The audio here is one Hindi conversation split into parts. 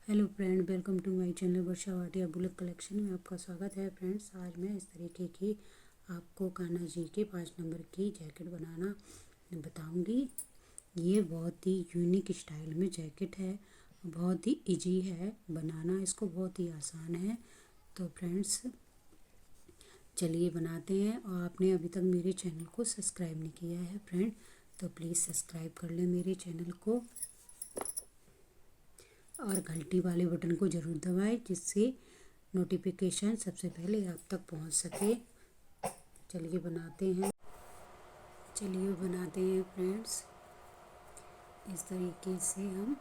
Hello friend, welcome to my channel Varsha Bhatia बुलक कलेक्शन में आपका स्वागत है। फ्रेंड्स, आज मैं इस तरीके की आपको कान्हा जी के 5 नंबर की जैकेट बनाना बताऊंगी। ये बहुत ही यूनिक स्टाइल में जैकेट है, बहुत ही इजी है बनाना, इसको बहुत ही आसान है। तो फ्रेंड्स चलिए बनाते हैं। और आपने अभी तक मेरे चैनल को सब्सक्राइब नहीं किया है फ्रेंड, तो प्लीज़ सब्सक्राइब कर लें मेरे चैनल को और घंटी वाले बटन को ज़रूर दबाएं, जिससे नोटिफिकेशन सबसे पहले आप तक पहुंच सके। चलिए बनाते हैं फ्रेंड्स। इस तरीके से हम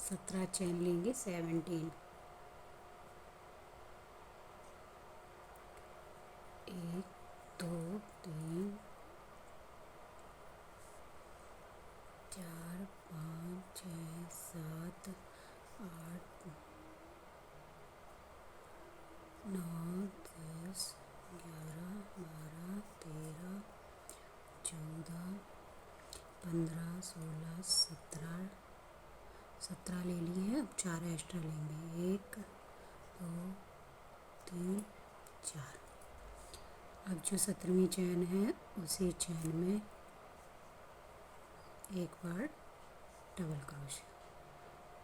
17 चैन लेंगे, 17। एक, दो, तीन, चार, पाँच, छः, सात, आठ, 9, 10, 11, 12, 13, 14, 15, 16, 17 ले लिए हैं। अब 4 एक्स्ट्रा लेंगे, 1, 2, 3, 4। अब जो 17वीं चैन है उसी चैन में एक बार डबल क्रोशिया,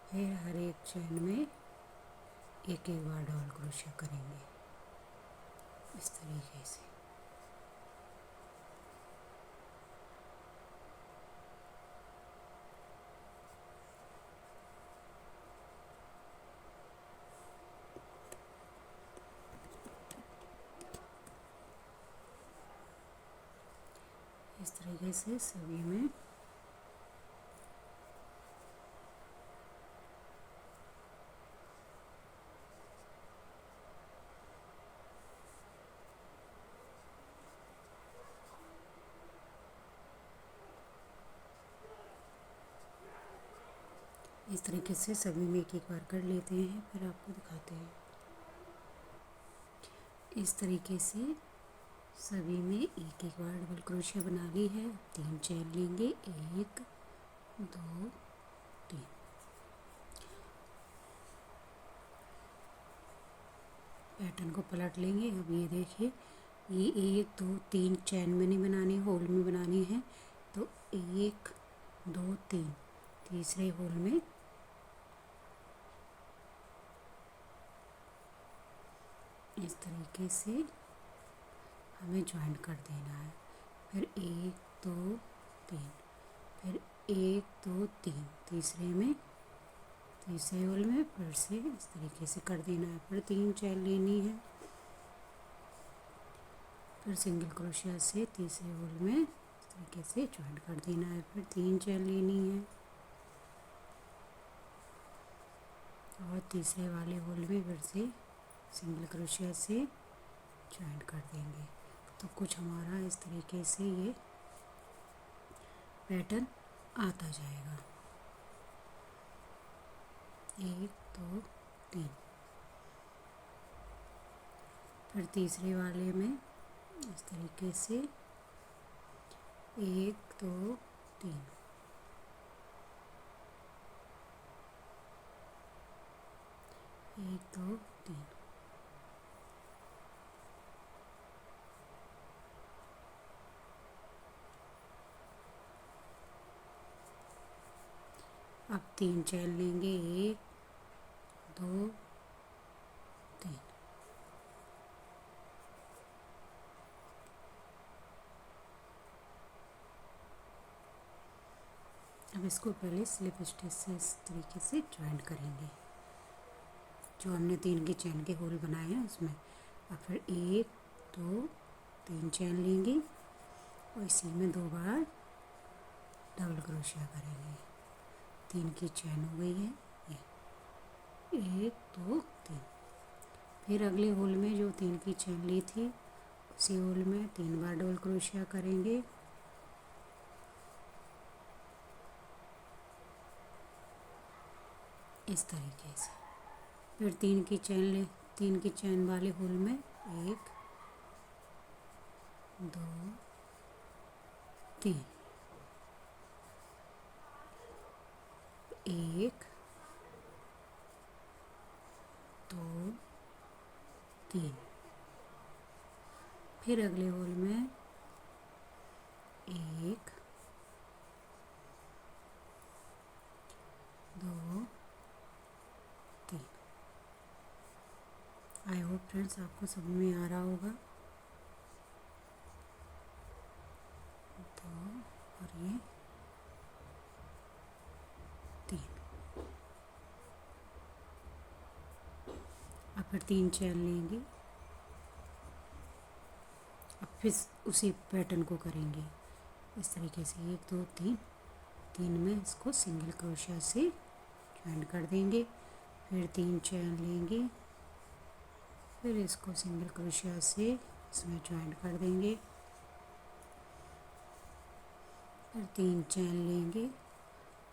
फिर हर एक चैन में एक एक बार डबल क्रोशिया करेंगे इस तरीके से। इस तरीके से सभी में इस तरीके से सभी में एक एक बार कर लेते हैं, फिर आपको दिखाते हैं। इस तरीके से सभी में एक एक बार डबल क्रोशिया बना ली है। 3 चैन लेंगे, 1, 2, 3। पैटर्न को पलट लेंगे। अब ये देखिए, ये 1, 2, 3 चैन में नहीं बनानी, होल में बनानी है। तो 1, 2, 3, तीसरे होल में इस तरीके से हमें ज्वाइन कर देना है। फिर 1, 2, 3, फिर 1, 2, 3, तीसरे होल में फिर से इस तरीके से कर देना है। फिर 3 चैन लेनी है, फिर सिंगल क्रोशिया से तीसरे होल में इस तरीके से ज्वाइन कर देना है। फिर 3 चैन लेनी है और तीसरे वाले होल में फिर से सिंगल क्रोशिया से ज्वाइन कर देंगे। तो कुछ हमारा इस तरीके से ये पैटर्न आता जाएगा। 1, 2, 3, फिर तीसरे वाले में इस तरीके से 1, 2, 3, 1, 2, 3। अब 3 चैन लेंगे, 1, 2, 3। अब इसको पहले स्लिप स्टिच से इस तरीके से ज्वाइन करेंगे, जो हमने 3 के चैन के होल बनाए हैं उसमें। अब फिर 1, 2, 3 चैन लेंगे और इसी में 2 बार डबल क्रोशिया करेंगे। 3 की चैन हो गई है ये, 1, 2, 3। फिर अगले होल में जो 3 की चैन ली थी उसी होल में 3 बार डबल क्रोशिया करेंगे। इस तरीके से फिर 3 की चैन वाले होल में 1, 2, 3, 1, 3, फिर अगले होल में 1 2 3। आई होप फ्रेंड्स आपको समझ में आ रहा होगा। तो और ये 3, अब फिर 3 चैन लेंगे। अब फिर उसी पैटर्न को करेंगे इस तरीके से 1 2 3। 3 में इसको सिंगल क्रोशिया से ज्वाइन कर देंगे, फिर 3 चैन लेंगे, फिर इसको सिंगल क्रोशिया से इसमें ज्वाइन कर देंगे, फिर 3 चैन लेंगे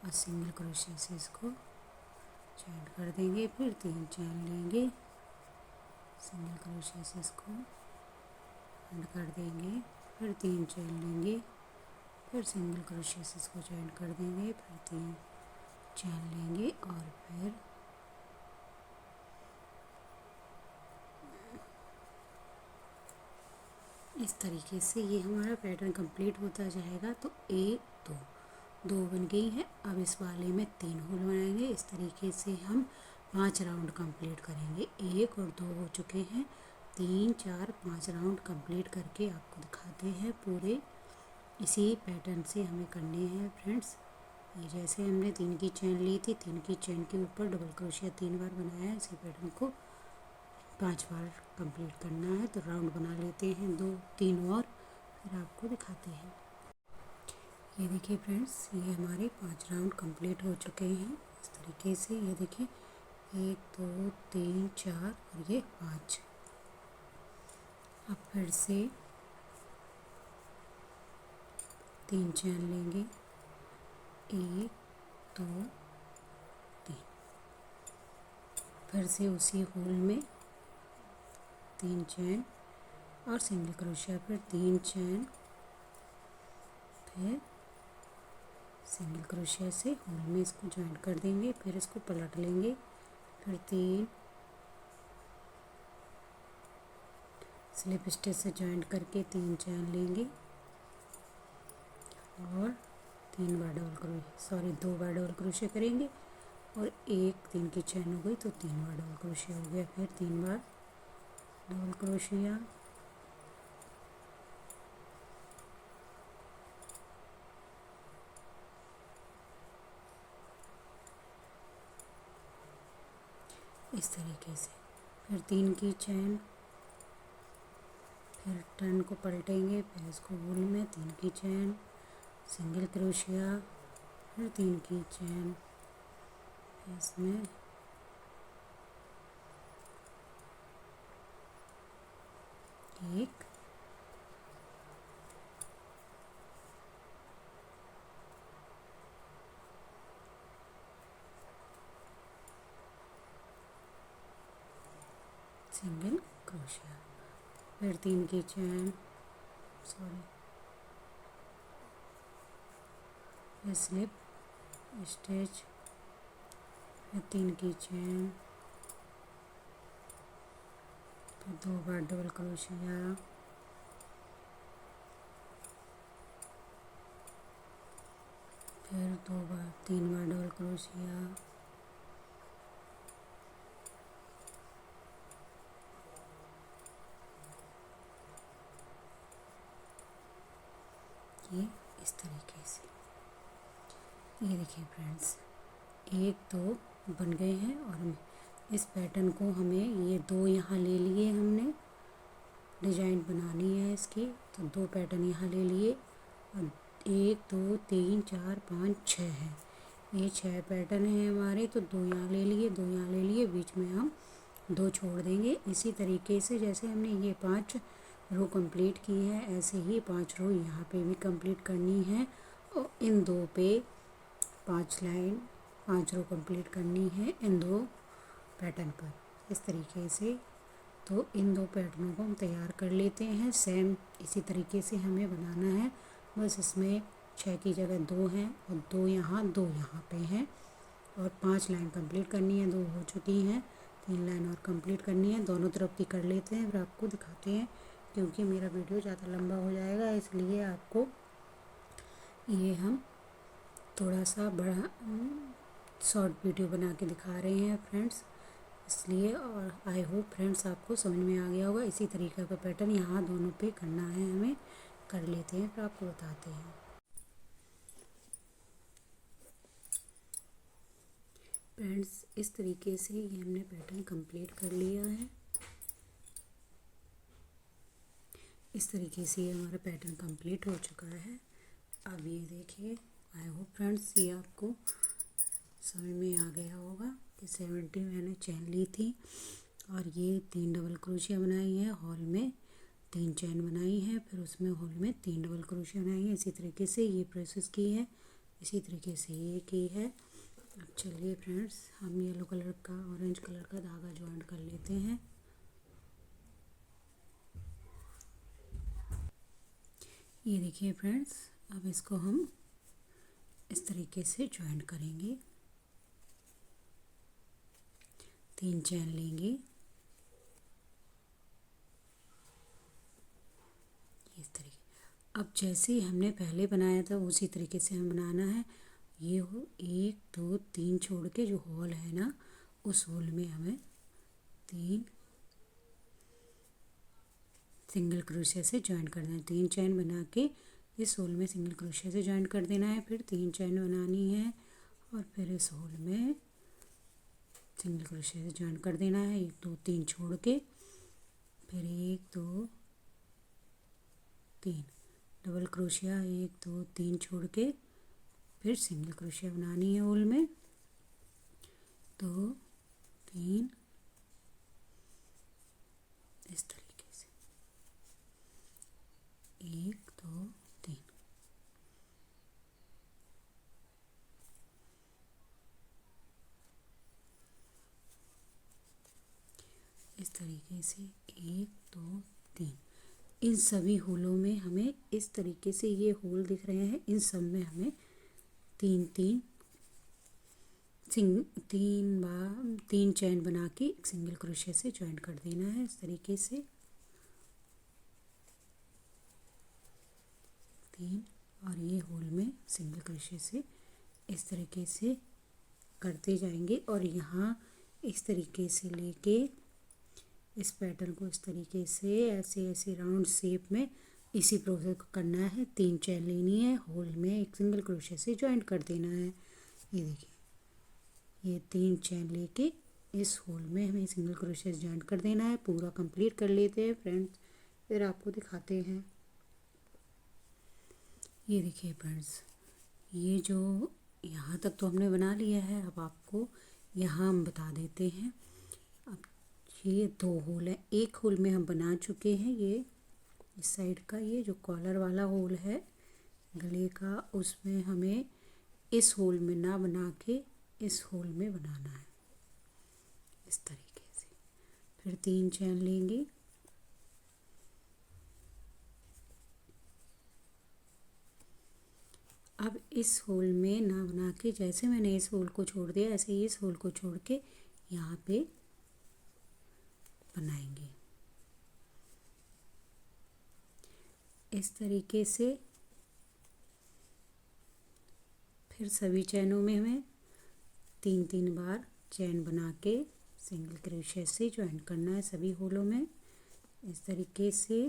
और सिंगल क्रोशिया से इसको ज्वाइन कर देंगे, फिर 3 चैन लेंगे, सिंगल क्रोशिया से इसको एंड कर देंगे, फिर 3 चैन लेंगे, फिर सिंगल क्रोशिया से इसको ज्वाइन कर देंगे, फिर 3 चैन लेंगे और फिर इस तरीके से ये हमारा पैटर्न कंप्लीट होता जाएगा। तो 1 2 2 बन गई है। अब इस वाले में 3 होल बनाएंगे। इस तरीके से हम 5 राउंड कंप्लीट करेंगे। 1 और 2 हो चुके हैं, 3 4 5 राउंड कंप्लीट करके आपको दिखाते हैं। पूरे इसी पैटर्न से हमें करने हैं फ्रेंड्स। ये जैसे हमने 3 की चैन ली थी, 3 की चैन के ऊपर डबल क्रोशिया 3 बार बनाया है। इसी पैटर्न को 5 बार कंप्लीट करना है। तो राउंड बना लेते हैं 2 3 और फिर आपको दिखाते हैं। ये देखिए फ्रेंड्स, ये हमारे 5 राउंड कंप्लीट हो चुके हैं। इस तरीके से ये देखिए 1 2 3 4 और ये 5। अब फिर से 3 चैन लेंगे, 1 2 3, फिर से उसी होल में 3 चैन और सिंगल क्रोशिया, फिर 3 चैन, फिर सिंगल क्रोशिया से होल में इसको ज्वाइन कर देंगे, फिर इसको पलट लेंगे, फिर 3 स्लिप स्टिच से ज्वाइन करके 3 चैन लेंगे और 2 बार डबल क्रोशिया करेंगे और 3 की चैन हो गई तो 3 बार डबल क्रोशिया हो गया, फिर 3 बार डबल क्रोशिया, इस तरीके से, फिर 3 की चैन, फिर टर्न को पलटेंगे, फिर इसको होल में 3 की चैन, सिंगल क्रोशिया, फिर 3 की चैन, इसमें एक सिंगल क्रोशिया, फिर 3 की चैन, फिर स्लिप स्टिच, फिर 3 की चैन, फिर 2 बार डबल क्रोशिया, फिर 3 बार डबल क्रोशिया, ये इस तरीके से। ये देखिए फ्रेंड्स, 1 2 बन गए हैं और इस पैटर्न को हमें ये 2 यहाँ ले लिए, हमने डिजाइन बनानी है इसकी, तो 2 पैटर्न यहाँ ले लिए और 1 2 3 4 5 6 है, ये 6 पैटर्न है हमारे। तो 2 यहाँ ले लिए, 2 यहाँ ले लिए, बीच में हम 2 छोड़ देंगे। इसी तरीके से जैसे हमने ये 5 रो कंप्लीट की है, ऐसे ही 5 रो यहाँ पे भी कंप्लीट करनी है और इन 2 पे 5 रो कंप्लीट करनी है इन 2 पैटर्न पर, इस तरीके से। तो इन 2 पैटर्नों को हम तैयार कर लेते हैं। सेम इसी तरीके से हमें बनाना है, बस इसमें 6 की जगह 2 हैं और 2 यहाँ पे हैं और 5 लाइन कंप्लीट करनी है। 2 हो चुकी हैं, 3 लाइन और कंप्लीट करनी है। दोनों तरफ की कर लेते हैं, फिर आपको दिखाते हैं, क्योंकि मेरा वीडियो ज़्यादा लंबा हो जाएगा, इसलिए आपको ये हम थोड़ा सा बड़ा शॉर्ट वीडियो बना के दिखा रहे हैं फ्रेंड्स, इसलिए। और आई होप फ्रेंड्स आपको समझ में आ गया होगा। इसी तरीके का पैटर्न यहाँ दोनों पे करना है हमें। कर लेते हैं, फिर आपको बताते हैं। फ्रेंड्स इस तरीके से ये हमने पैटर्न कंप्लीट कर लिया है। इस तरीके से ये हमारा पैटर्न कंप्लीट हो चुका है। अब ये देखिए, आई होप फ्रेंड्स ये आपको समझ में आ गया होगा कि 70 मैंने चैन ली थी और ये 3 डबल क्रोशिया बनाई है, हॉल में 3 चैन बनाई है, फिर उसमें हॉल में 3 डबल क्रोशिया बनाई है। इसी तरीके से ये प्रोसेस की है, इसी तरीके से ये की है। अब चलिए फ्रेंड्स हम येलो कलर का, ऑरेंज कलर का धागा ज्वाइंट कर लेते हैं। ये देखिए फ्रेंड्स, अब इसको हम इस तरीके से ज्वाइंट करेंगे। 3 चैन लेंगे, इस तरीके। अब जैसे हमने पहले बनाया था उसी तरीके से हमें बनाना है। ये हो 1 2 3 छोड़ के जो होल है ना, उस होल में हमें 3 सिंगल क्रोशिया से ज्वाइन कर देना है। 3 चैन बना के इस होल में सिंगल क्रोशिया से ज्वाइन कर देना है, फिर 3 चैन बनानी है और फिर इस होल में सिंगल क्रोशिया से ज्वाइन कर देना है। 1 2 3 छोड़ के, फिर 1 2 3 डबल क्रोशिया, 1 2 3 छोड़ के, फिर सिंगल क्रोशिया बनानी है होल में, 2 3 इस तरीके से, 1 2 3। इस तरीके से 1 2 3। इन सभी होलों में हमें इस तरीके से, ये होल दिख रहे हैं, इन सब में हमें 3 3 3 चैन बना के एक सिंगल क्रोशिया से ज्वाइन कर देना है इस तरीके से। 3 और ये होल में सिंगल क्रोशिया से इस तरीके से करते जाएंगे। और यहाँ इस तरीके से लेके इस पैटर्न को इस तरीके से ऐसे ऐसे राउंड शेप में इसी प्रोसेस को करना है। 3 चैन लेनी है, होल में एक सिंगल क्रोशिया से ज्वाइंट कर देना है। ये देखिए, ये 3 चैन लेके इस होल में हमें सिंगल क्रोशिया से ज्वाइंट कर देना है। पूरा कंप्लीट कर लेते हैं फ्रेंड्स, फिर आपको दिखाते हैं। ये देखिए फ्रेंड्स, ये जो यहाँ तक तो हमने बना लिया है। अब आपको यहाँ हम बता देते हैं। अब ये 2 होल है, एक होल में हम बना चुके हैं, ये इस साइड का, ये जो कॉलर वाला होल है गले का, उसमें हमें इस होल में ना बना के इस होल में बनाना है इस तरीके से। फिर 3 चैन लेंगे, अब इस होल में ना बना के, जैसे मैंने इस होल को छोड़ दिया ऐसे ही इस होल को छोड़ के यहाँ पे बनाएंगे इस तरीके से। फिर सभी चैनों में हमें 3 3 बार चैन बना के सिंगल क्रोशिया से ज्वाइन करना है सभी होलों में इस तरीके से।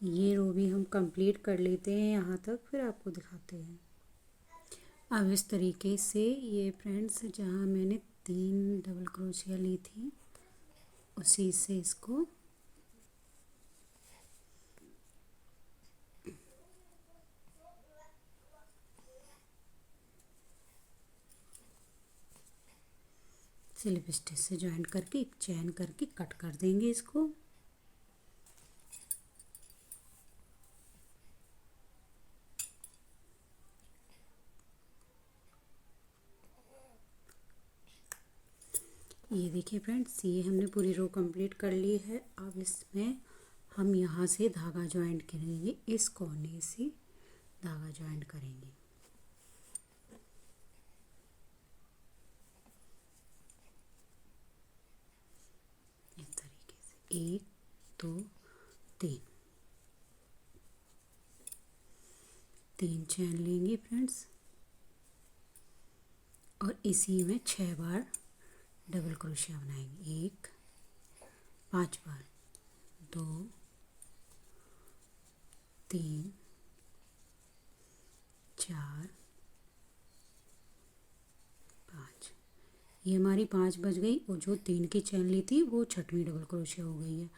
ये रो भी हम कंप्लीट कर लेते हैं यहाँ तक, फिर आपको दिखाते हैं। अब इस तरीके से ये फ्रेंड्स, जहाँ मैंने 3 डबल क्रोशिया ली थी उसी से इसको स्लिप स्टिच से ज्वाइन करके एक चैन करके कट कर देंगे इसको। ये देखिए फ्रेंड्स, ये हमने पूरी रो कंप्लीट कर ली है। अब इसमें हम यहाँ से धागा ज्वाइंट करेंगे, इस कोने से धागा ज्वाइंट करेंगे। एक दो तीन, 3 चैन लेंगे फ्रेंड्स और इसी में 6 बार डबल क्रोशिया बनाएंगे। 1, 5 बार, 2, 3, 4, 5। ये हमारी 5 बज गई और जो 3 की चैन ली थी वो छठवीं डबल क्रोशिया हो गई है।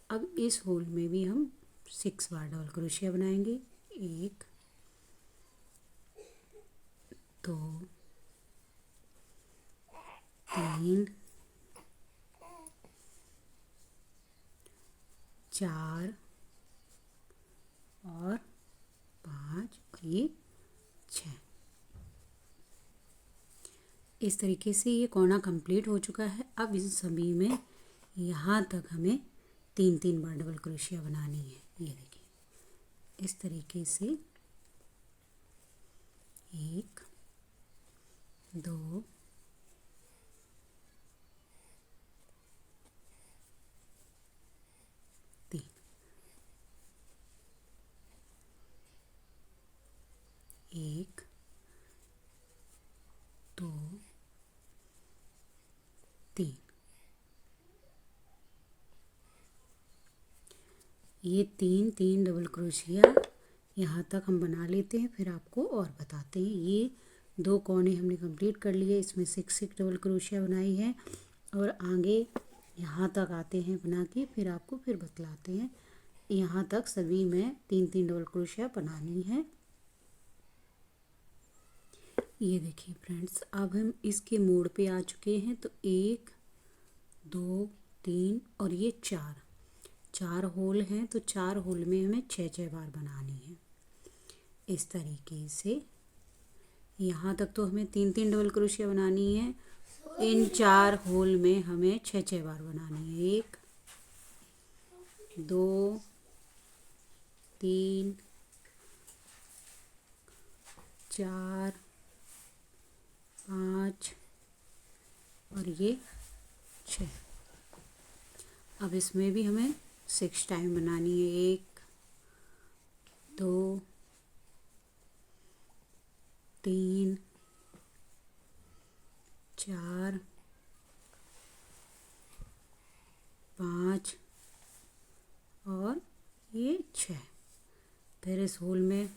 अब इस होल में भी हम 6 बार डबल क्रोशिया बनाएंगे। 1, 2, 3, 4 और 5 और ये 6। इस तरीके से ये कोना कंप्लीट हो चुका है। अब इन सभी में यहाँ तक हमें 3-3 बार डबल क्रोशिया बनानी है। ये देखिए इस तरीके से 1, 2, 3, 1, 2, 3। ये 3-3 डबल क्रोशिया यहाँ तक हम बना लेते हैं, फिर आपको और बताते हैं। ये 2 कोने हमने कंप्लीट कर लिए, इसमें 6 डबल क्रोशिया बनाई है और आगे यहाँ तक आते हैं बना के, फिर आपको फिर बतलाते हैं। यहाँ तक सभी में 3-3 डबल क्रोशिया बनानी है। ये देखिए फ्रेंड्स, अब हम इसके मोड़ पे आ चुके हैं। तो 1, 2, 3 और ये 4 होल हैं। तो 4 होल में हमें 6-6 बार बनानी है। इस तरीके से यहाँ तक तो हमें 3-3 डबल क्रोशिया बनानी है। इन 4 होल में हमें 6-6 बार बनानी है। 1, 2, 3, 4, 5 और ये 6। अब इसमें भी हमें 6 टाइम बनानी है। 1, 2, 3, 4, 5 और ये 6। फिर इस होल में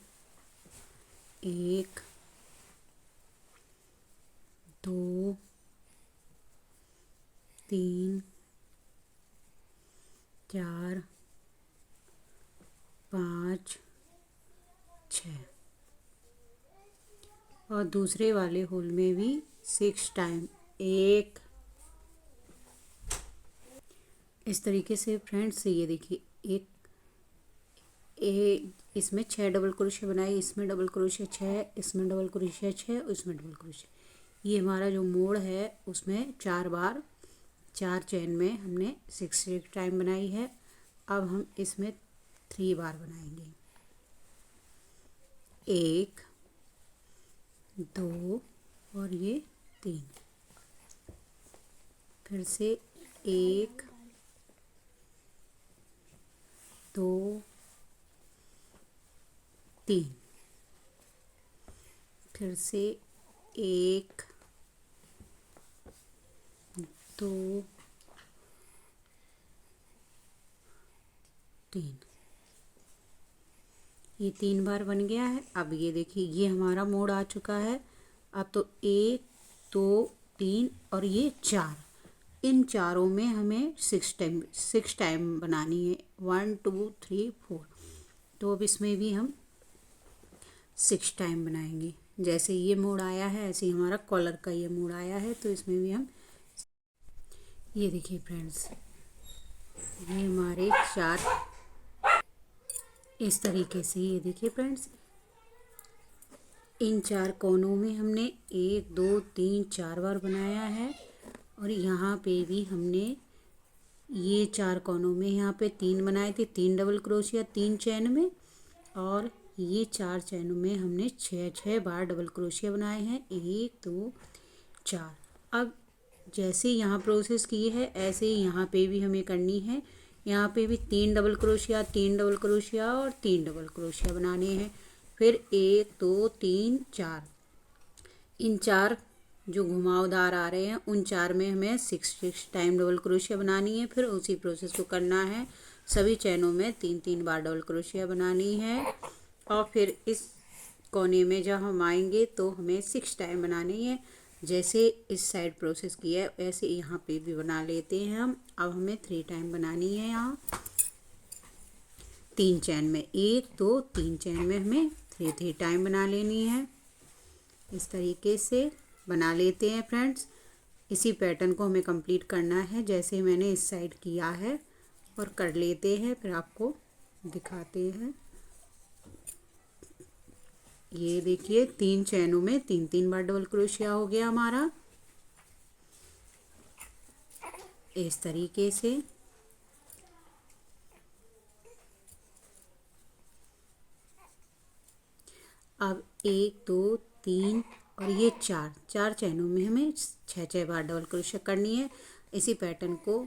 1, 2, 3, 4, 5, 6 और दूसरे वाले होल में भी 6 टाइम। 1। इस तरीके से फ्रेंड्स ये देखिए इसमें 6 डबल क्रोशिया बनाई, इसमें डबल क्रोशिया 6, इसमें डबल क्रोशिया 6 और इसमें डबल क्रोशिया। ये हमारा जो मोड़ है उसमें 4 बार 4 चेन में हमने 6 टाइम बनाई है। अब हम इसमें 3 बार बनाएंगे। 1, 2 और ये 3। फिर से 1, 2, 3। फिर से 1, 2, 3। ये 3 बार बन गया है। अब ये देखिए ये हमारा मोड़ आ चुका है। अब तो 1, 2, 3 और ये 4, इन चारों में हमें 6 टाइम बनानी है। 1, 2, 3, 4। तो अब इसमें भी हम 6 टाइम बनाएंगे। जैसे ये मोड़ आया है ऐसे ही हमारा कॉलर का ये मोड़ आया है, तो इसमें भी हम ये देखिए फ्रेंड्स, ये हमारे 4 इस तरीके से। ये देखिए फ्रेंड्स, इन 4 कोनों में हमने 1, 2, 3, 4 बार बनाया है और यहाँ पे भी हमने ये 4 कोनों में यहाँ पे 3 बनाए थे, 3 डबल क्रोशिया 3 चैन में, और ये 4 चैनों में हमने 6 बार डबल क्रोशिया बनाए हैं। 1, 2, 4। अब जैसे यहाँ प्रोसेस की है ऐसे ही यहाँ पे भी हमें करनी है। यहाँ पे भी 3 डबल क्रोशिया, 3 डबल क्रोशिया और 3 डबल क्रोशिया बनाने हैं। फिर 1 2 3 4, इन 4 जो घुमावदार आ रहे हैं उन 4 में हमें 6 टाइम डबल क्रोशिया बनानी है। फिर उसी प्रोसेस को करना है, सभी चैनों में 3 बार डबल क्रोशिया बनानी है। और फिर इस कोने में जब हम आएंगे तो हमें 6 टाइम बनानी है। जैसे इस साइड प्रोसेस किया है वैसे यहाँ पे भी बना लेते हैं हम। अब हमें 3 टाइम बनानी है। यहाँ 3 चैन में 1 2 3 चैन में हमें 3 टाइम बना लेनी है। इस तरीके से बना लेते हैं फ्रेंड्स। इसी पैटर्न को हमें कंप्लीट करना है जैसे मैंने इस साइड किया है, और कर लेते हैं फिर आपको दिखाते हैं। ये देखिए 3 चैनों में 3 बार डबल क्रोशिया हो गया हमारा। इस तरीके से अब 1 2 3 और ये 4 चैनों में हमें 6 बार डबल क्रोशिया करनी है। इसी पैटर्न को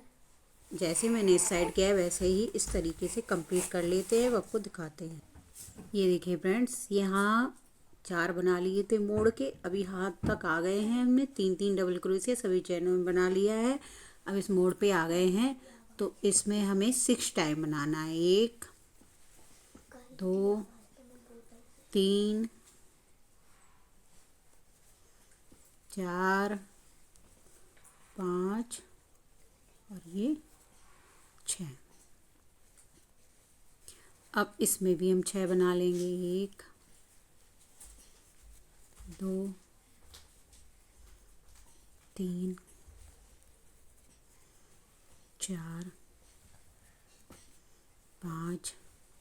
जैसे मैंने इस साइड किया है वैसे ही इस तरीके से कंप्लीट कर लेते हैं, आपको दिखाते हैं। ये देखिए फ्रेंड्स, यहाँ 4 बना लिए थे मोड़ के, अभी हाथ तक आ गए हैं। हमने 3 डबल क्रोशिया सभी चैनों में बना लिया है। अब इस मोड़ पे आ गए हैं तो इसमें हमें 6 टाइम बनाना है। 1 2 3 4 5 और ये 6। अब इसमें भी हम 6 बना लेंगे। 1 2 3 4 5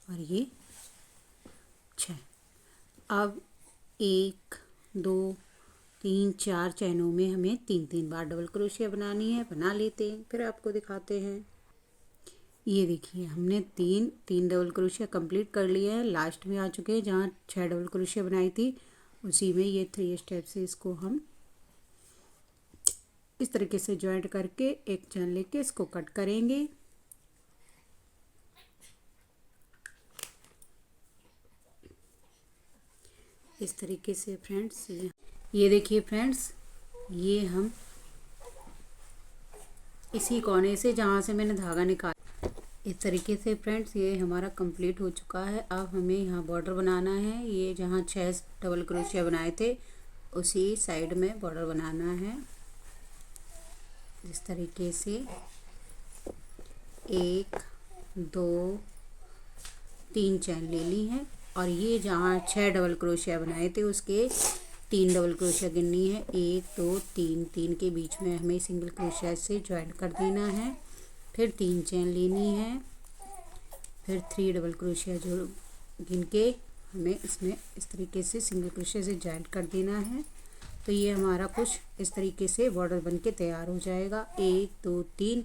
और ये 6। अब 1 2 3 4 चैनों में हमें 3 बार डबल क्रोशिया बनानी है। बना लेते हैं फिर आपको दिखाते हैं। ये देखिए हमने 3 डबल क्रोशिया कंप्लीट कर लिया है। लास्ट में आ चुके हैं जहाँ 6 डबल क्रोशिया बनाई थी उसी में ये 3 स्टेप से इसको हम इस तरीके से जॉइंट करके एक चैन लेके इसको कट करेंगे। इस तरीके से फ्रेंड्स, ये देखिए फ्रेंड्स, ये हम इसी कोने से जहाँ से मैंने धागा निकाला, इस तरीके से फ्रेंड्स ये हमारा कंप्लीट हो चुका है। अब हमें यहाँ बॉर्डर बनाना है। ये जहाँ 6 डबल क्रोशिया बनाए थे उसी साइड में बॉर्डर बनाना है। इस तरीके से 1 2 3 चैन ले ली है और ये जहाँ 6 डबल क्रोशिया बनाए थे उसके 3 डबल क्रोशिया गिननी है। 1 2 3 के बीच में हमें सिंगल क्रोशिया से ज्वाइंट कर देना है। फिर 3 चैन लेनी है, फिर 3 डबल क्रोशिया जो गिन के हमें इसमें इस तरीके से सिंगल क्रोशिया से ज्वाइंट कर देना है। तो ये हमारा कुछ इस तरीके से बॉर्डर बन के तैयार हो जाएगा। 1 2 3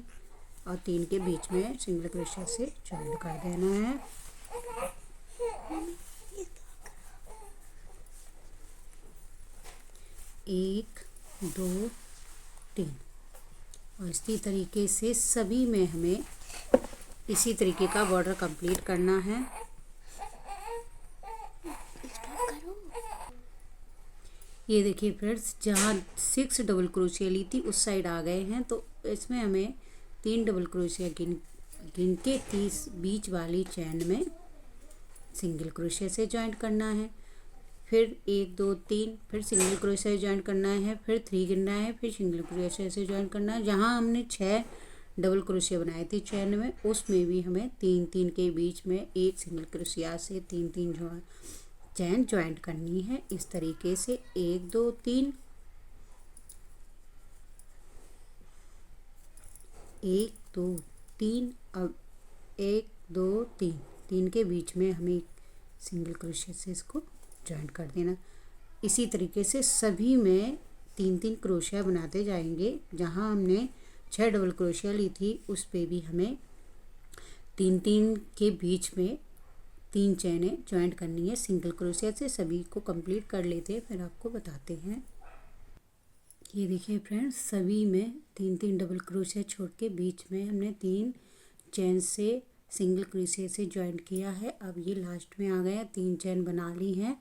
और 3 के बीच में सिंगल क्रोशिया से ज्वाइंट कर देना है। एक 2 3 और इसी तरीके से सभी में हमें इसी तरीके का बॉर्डर कंप्लीट करना है। ये देखिए फ्रेंड्स, जहाँ 6 डबल क्रोशिया ली थी उस साइड आ गए हैं तो इसमें हमें 3 डबल क्रोशिया गिन के 30 बीच वाली चैन में सिंगल क्रोशिया से ज्वाइंट करना है। फिर 1 2 3 फिर सिंगल क्रोशिया से ज्वाइंट करना है, फिर 3 गिनना है, फिर सिंगल क्रोशिया से ज्वाइंट करना है। जहाँ हमने 6 डबल क्रोशिया बनाए थे चैन में उसमें भी हमें 3 के बीच में एक सिंगल क्रोशिया से 3 चैन ज्वाइंट करनी है। इस तरीके से 1 2 3 1 2 3 अब 1 2 3 के बीच में हमें सिंगल क्रोशिया से इसको ज्वाइंट कर देना। इसी तरीके से सभी में 3 क्रोशिया बनाते जाएंगे। जहाँ हमने 6 डबल क्रोशिया ली थी उस पे भी हमें 3 के बीच में 3 चैनें ज्वाइंट करनी है सिंगल क्रोशिया से। सभी को कंप्लीट कर लेते हैं फिर आपको बताते हैं। ये देखिए फ्रेंड्स, सभी में 3 डबल क्रोशिया छोड़ के बीच में हमने 3 चेन से सिंगल क्रोशिया से जॉइंट किया है। अब ये लास्ट में आ गया, 3 चेन बना ली हैं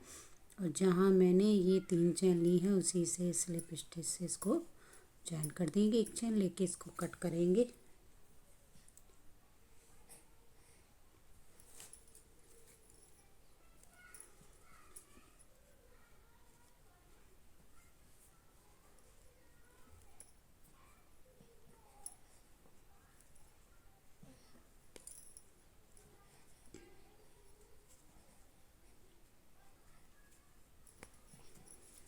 और जहाँ मैंने ये 3 चेन ली है उसी से स्लिप स्टिच से इसको जॉइन कर देंगे। एक चेन लेके इसको कट करेंगे।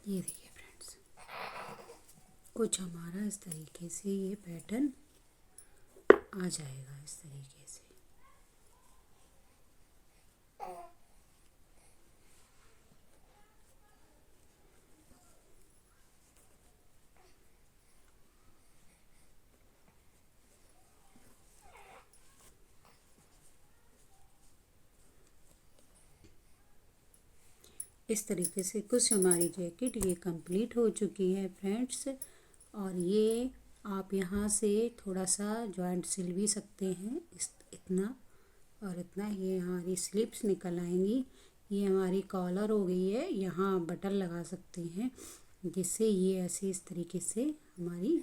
ये देखिए फ्रेंड्स, कुछ हमारा इस तरीके से ये पैटर्न आ जाएगा इस तरीके से। इस तरीके से कुछ हमारी जैकेट ये कंप्लीट हो चुकी है फ्रेंड्स। और ये आप यहाँ से थोड़ा सा जॉइंट सिल भी सकते हैं, इतना और इतना। ये हमारी स्लिप्स निकल आएंगी। ये हमारी कॉलर हो गई है, यहाँ आप बटन लगा सकते हैं जिससे ये ऐसे इस तरीके से हमारी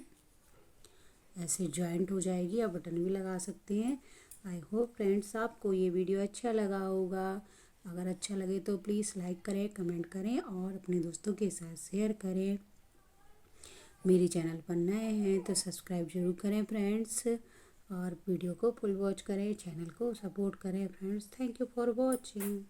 ऐसे जॉइंट हो जाएगी। आप बटन भी लगा सकते हैं। आई होप फ्रेंड्स आपको ये वीडियो अच्छा लगा होगा। अगर अच्छा लगे तो प्लीज़ लाइक करें, कमेंट करें और अपने दोस्तों के साथ शेयर करें। मेरे चैनल पर नए हैं तो सब्सक्राइब जरूर करें फ्रेंड्स, और वीडियो को फुल वॉच करें, चैनल को सपोर्ट करें friends. Thank you for watching.